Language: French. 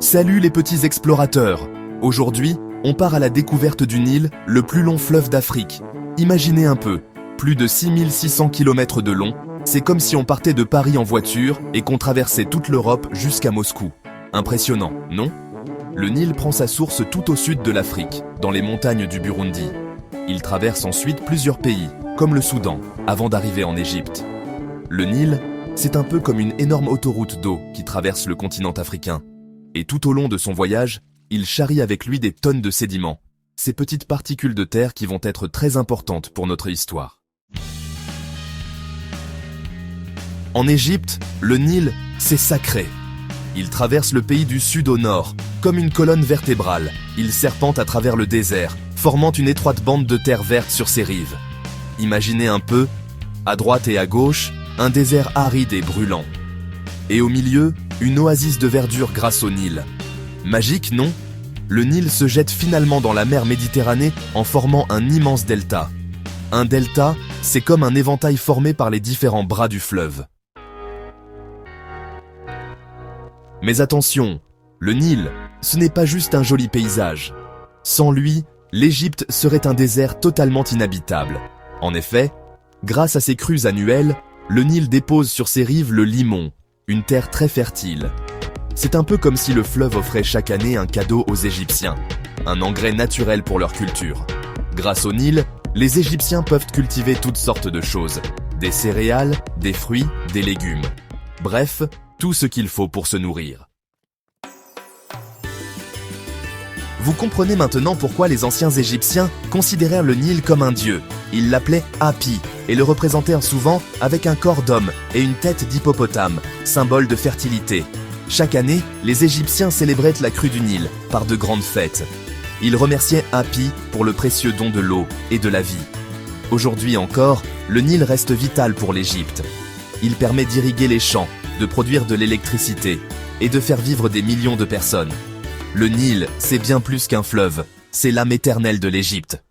Salut les petits explorateurs! Aujourd'hui, on part à la découverte du Nil, le plus long fleuve d'Afrique. Imaginez un peu, plus de 6600 km de long, c'est comme si on partait de Paris en voiture et qu'on traversait toute l'Europe jusqu'à Moscou. Impressionnant, non? Le Nil prend sa source tout au sud de l'Afrique, dans les montagnes du Burundi. Il traverse ensuite plusieurs pays, comme le Soudan, avant d'arriver en Égypte. Le Nil, c'est un peu comme une énorme autoroute d'eau qui traverse le continent africain. Et tout au long de son voyage, il charrie avec lui des tonnes de sédiments, ces petites particules de terre qui vont être très importantes pour notre histoire. En Égypte, le Nil, c'est sacré. Il traverse le pays du sud au nord, comme une colonne vertébrale. Il serpente à travers le désert, formant une étroite bande de terre verte sur ses rives. Imaginez un peu, à droite et à gauche, un désert aride et brûlant. Et au milieu, une oasis de verdure grâce au Nil. Magique, non? Le Nil se jette finalement dans la mer Méditerranée en formant un immense delta. Un delta, c'est comme un éventail formé par les différents bras du fleuve. Mais attention, le Nil, ce n'est pas juste un joli paysage. Sans lui, l'Égypte serait un désert totalement inhabitable. En effet, grâce à ses crues annuelles, le Nil dépose sur ses rives le limon, une terre très fertile. C'est un peu comme si le fleuve offrait chaque année un cadeau aux Égyptiens, un engrais naturel pour leur culture. Grâce au Nil, les Égyptiens peuvent cultiver toutes sortes de choses, des céréales, des fruits, des légumes. Bref, tout ce qu'il faut pour se nourrir. Vous comprenez maintenant pourquoi les anciens Égyptiens considérèrent le Nil comme un dieu. Ils l'appelaient Hapi et le représentèrent souvent avec un corps d'homme et une tête d'hippopotame, symbole de fertilité. Chaque année, les Égyptiens célébraient la crue du Nil par de grandes fêtes. Ils remerciaient Hapi pour le précieux don de l'eau et de la vie. Aujourd'hui encore, le Nil reste vital pour l'Égypte. Il permet d'irriguer les champs, de produire de l'électricité et de faire vivre des millions de personnes. Le Nil, c'est bien plus qu'un fleuve, c'est l'âme éternelle de l'Égypte.